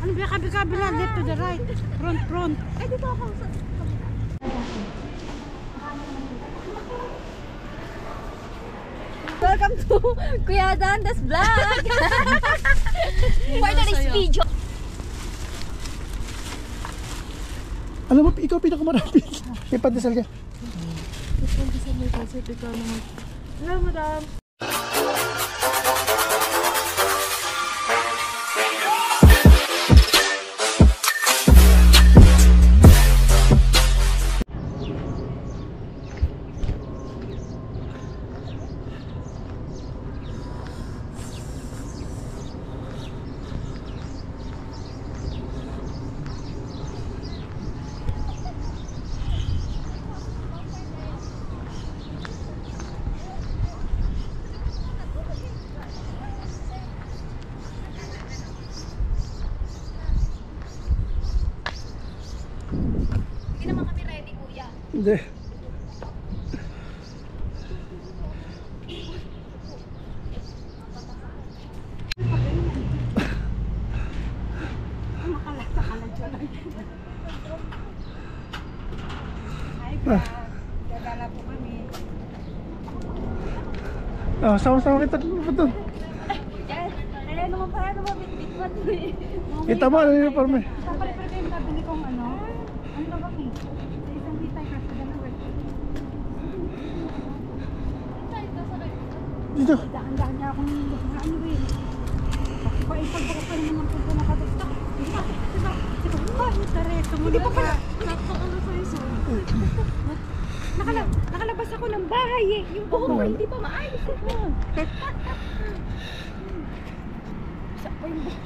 Ano ba kabila, left to the right. Front. Eh, dito ako. Welcome to Kuya Dandas Vlog! For today's video. Alam mo, ikaw pinakamarapit. May pandesal ka. Hello, madam. Hindi naman kami ready, kuya. Hindi. Gagala po kami. Ah, sama-sama kita doon. Kaya naman paano mabitbit mo eh. Kita mo, ano yung uniform eh. Saan pala pala yung nabili kong ano? Ano ba bang sa isang hitay ka sa dalawa. Dito. Daan-daan niya akong ano eh. Kasi pa ipagbukas pa naman ng punto na katustak. Hindi pa pala. Nakalabas ako ng bahay eh. Yung buhok ko hindi pa maayos. Sa pa yung buhok.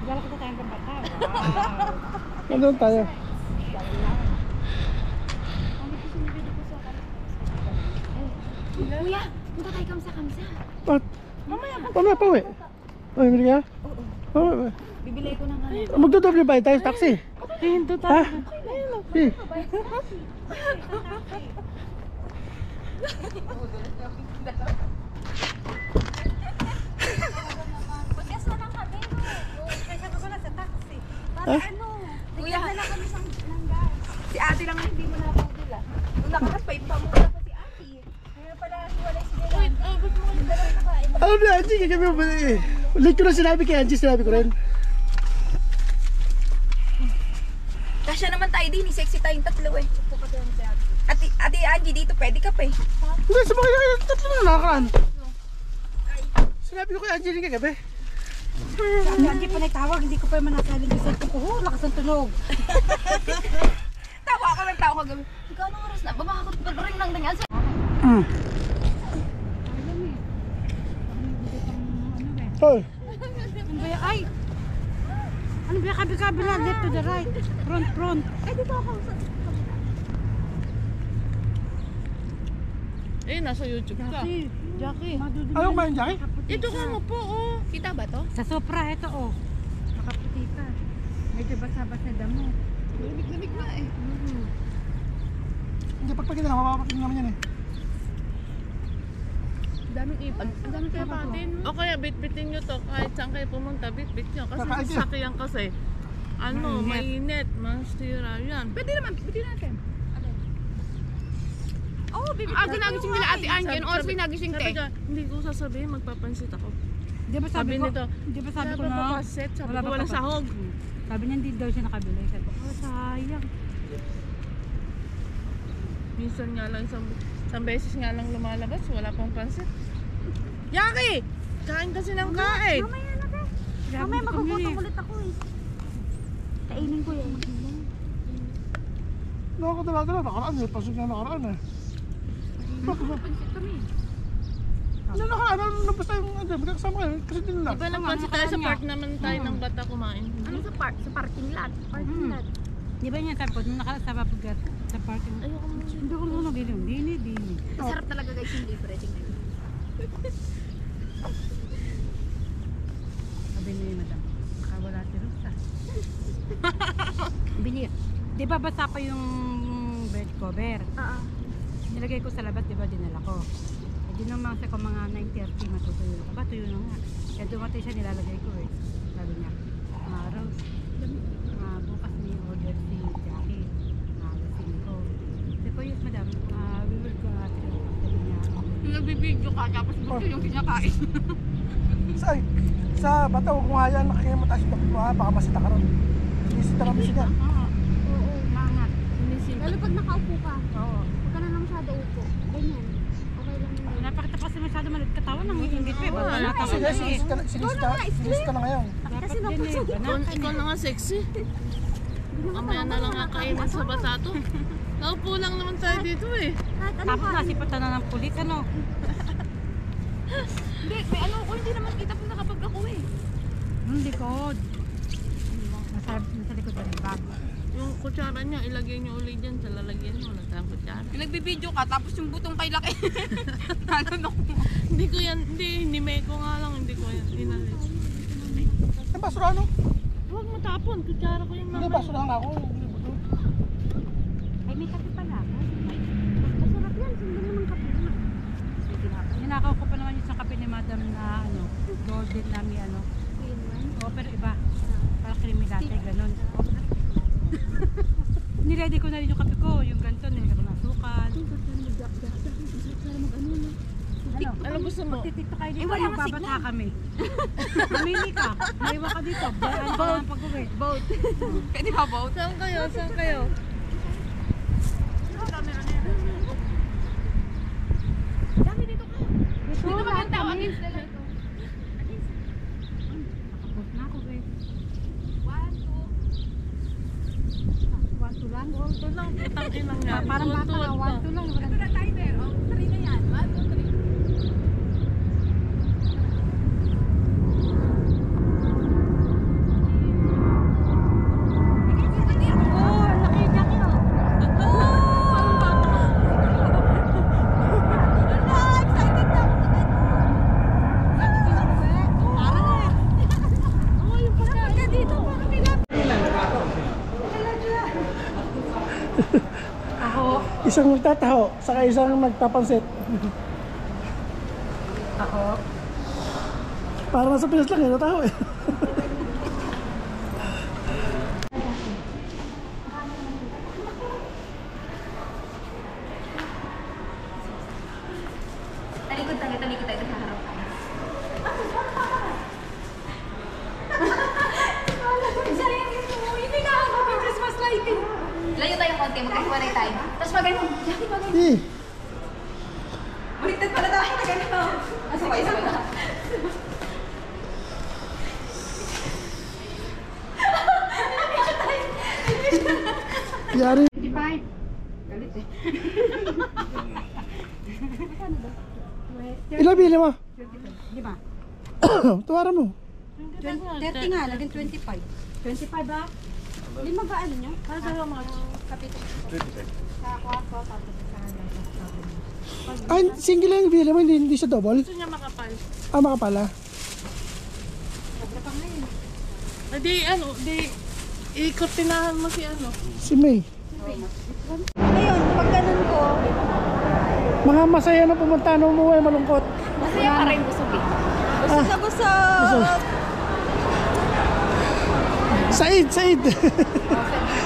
Gala kita tayong gambata. Nandun tayo. Kuya, punta tayo kamsa-kamsa. Pat. Mamaya pa uwi. Ay, bili ka? Oo. Bibili ko ng ano. Magdodoble ba tayo sa taxi? Hinto Ha? tayo. Eh. Podcast na lang kami. Kaya ko na sa taxi. Para ano? Kuya, na kami ng gas. Si ate lang hindi mo napagdila. Nung nakakas pa muna pa si ate. Kaya pala wala si Dela. Ba't mo ulit dalang nakain? Alam niya, Angie, kami ba eh. Ulit ko na sinabi kay Angie, sinabi ko rin. Kasya naman tayo din, sexy tayong tatlo eh. Ate Angie, dito pwede ka pa eh. Hindi, sumakay na kayo. Tatlo na nakakaan. Sinabi ko kay Angie rin kagabi. Hindi pa nagtawag, hindi ko pa yung manasaling kasi ito ko. Lakas ang tunog. Tawa ako ng tao kagabi. Ikaw anong oras na? Bamakakot pa rin lang ganyan. Hoy. Ano ba yan? Ay! Ano ba yan? Kabila, left to the right. Front. Eh, dito ako. Eh, nasa YouTube ka. Jackie. Anong ba yun, Jackie? Ito ka mo po, oh. Kita ba to? Sa Supra, ito oh. Nakaputi ka. Medyo basa-basa damo. Lamig-lamig na eh. Hindi, pagpagin na, mapapakin naman yan eh. Daming ipon. Ang daming kaya patin. O kaya bitbitin nyo to. Kahit saan kayo pumunta, bitbit nyo. Kasi Kakain sa ka. sakyan kasi, ano, mainit. Masira yan. Pwede naman, pwede natin. Oh, baby. Nagising nila ate Angie. Ano oras may nagising Sabi te? ka, hindi ko sasabihin, magpapansit ako. Di ba sabi ko? nito, Di ba sabi ko na? papaset, sabi wala ko ba walang papa- sahog. Sabi niya hindi daw siya nakabili. Sabi ko, oh sayang. Minsan nga lang, isang beses nga lang lumalabas, wala pang pansit. Yaki! Kain kasi ng kain. Mamaya na te. Grabe Mamaya kami. magugutom ulit ako eh. Kainin ko yan. Nakakadala-dala, nakaraan eh. Pasok na nakaraan eh. Pansit kami. Ano nakaraan? Ano basta yung ano, magkakasama kayo. Kasi din lang. Diba nagpansit tayo sa park naman tayo ng bata kumain. Ano sa park? Sa parking lot. Parking lot. Di ba niya sabi ko, nung nakasama pagkat sa parking. Ayoko mo. Hindi ko nung nagilin. Dini. Masarap talaga guys yung libre. Tingnan nyo. Sabi ni madam, nakawala si Rosa. Bili. Di ba basa pa yung bed cover? Nilagay ko sa labas, di ba dinala ko. E di nung mga ko mga 9:30 matutuyo. Aba, tuyo na nga. Kaya dumatay siya, nilalagay ko eh. Sabi niya, Rose. Bukas may order si Jackie. Lasing ko. Sabi ko, yes madam, we will go after niya. Yung nagbibideo ka, tapos gusto yung kinakain. Sa bata, huwag mo nga yan. Makikita mo tayo sa bakit mo ha. Baka masita ka ron. Sinisita kami siya. Oo, maangat. Lalo pag nakaupo ka, Oo. huwag ka na lang masyado upo. Ganyan. Okay lang yun. Napakita kasi masyado maliit katawan ng ingit pa. Wala ka Sige, kasi. sinisita na ngayon. Dapat din eh. Banatan Ikaw na nga sexy. Mamaya na lang kakainin sa batato. Naupo lang naman tayo dito eh. Kahit ano Tapos ka. nasipatan na ng pulis, ano? Hindi, may ano ko, hindi naman kita po nakapag ako eh. Likod. Nasa likod ng bag. Yung kutsara niya, ilagay niyo ulit dyan sa lalagyan niyo. Wala tayong kutsara. Yung nagbibideo ka, tapos yung butong kay laki. Ano ako. Hindi ko yan, hindi may ko nga lang, hindi ko yan inalis. Ang basura ano? Huwag matapon, kutsara ko yung Hindi, mamaya. basura nga ako. Ay, may kape pala ako. Masarap yan, sundan naman kape. Ninakaw ko pa naman yung isang kape ni madam na ano, golden na may ano. Oo, pero iba. Para creamy latte, ganun. Niready ko na rin yung kape ko, yung ganito, nilagay ko ng asukal. Ano? Ano gusto mo? Magtitiktok kayo dito, Eh, wala nga magbabata signal. kami. Mamili ka, maiwa ka dito. Bayaan ka lang pag-uwi. Boat. Pwede ba boat? Saan kayo? Saan kayo? Dami dito ka. Dito maganda, against the light. Nakapos na ako, guys. 1, 2. 1, 2 lang. Ito lang, putang inang nga. Parang bata na, 1, 2 lang. Ito na timer. Oh, 3 na yan. 1, 2, 3. Oh, laki Jackie, oh. Excited na ako. Dito, parang may Ako, Isang magtataho, saka isang magpapansit. ako. Para nasa Pinas lang yun, nataho eh. Talikod tayo sa harap. Hindi na ako may Christmas lighting. Layo tayo konti, magkahiwalay tayo. Tapos magano, Jackie magano. Eh, Baliktad pala tayo na ganito. Sabay-sabay na. yari. 25. Galit eh. Ilan bili mo? Di ba? Tuwaran mo. 30 nga, naging 25. 25 ba? Lima ba ano nyo? Para sa mga Kapito. Sa kwarto, tapos sa Ay, single lang yung bili mo, hindi siya double. gusto niya makapal. Ah, makapala. Di ano, di ikotinahan mo si ano. Si May. Ngayon, pag ganun ko, Mga masaya na pumunta, no umuwi, malungkot. masaya pa rin busog eh. Busog na busog. Busog. Said, Said.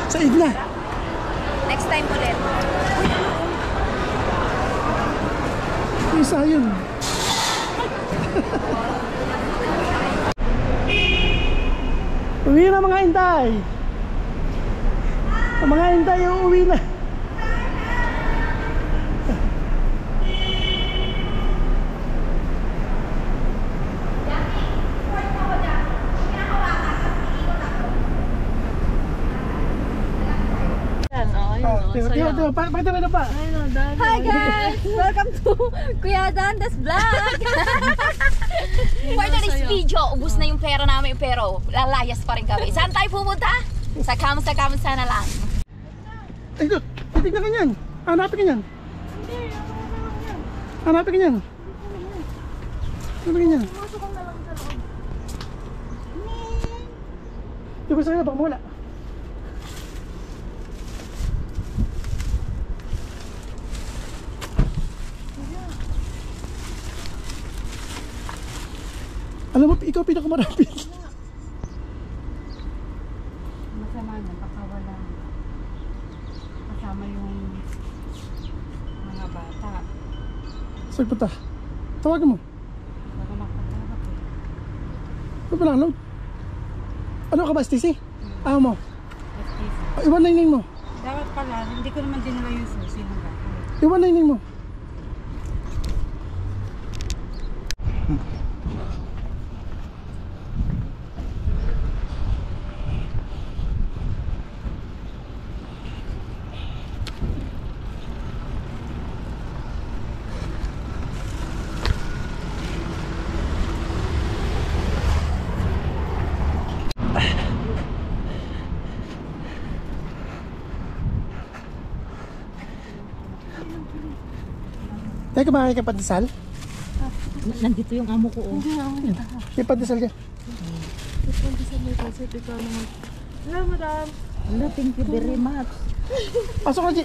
Said na. Next time ulit. Isa yun. Uwi na mga inday. Ang mga inday uwi na. Yan, oh, yun, oh. Tiyo, pakita mo na pa. Ayun, oh, dami. Hi guys! Welcome to Kuya Dandas Vlog! For today's video, ubus na yung pera namin pero lalayas pa rin kami. Saan tayo pumunta? Sa Kamusta na lang. Ay, ito, titignan ka niyan. Hanapin ka niyan. Hanapin ka niyan. Hanapin ka niyan. Di ba sa'yo, baka mawala. Alam mo, ikaw pinakamarapit. Saan punta? Tawagan mo. Baka makapagpapag eh. Ano pa lang, load? Ano ka ba, Stacy? Ayaw mo? At Iwan na ining mo. dapat pala, hindi ko naman dinala yung susi ng bahay. Iwan na ining mo. Teka, makakay ka pandesal? Nandito yung amo ko. Oh. May pandesal ka. Hello, madam. Thank you very much. Pasok na, G.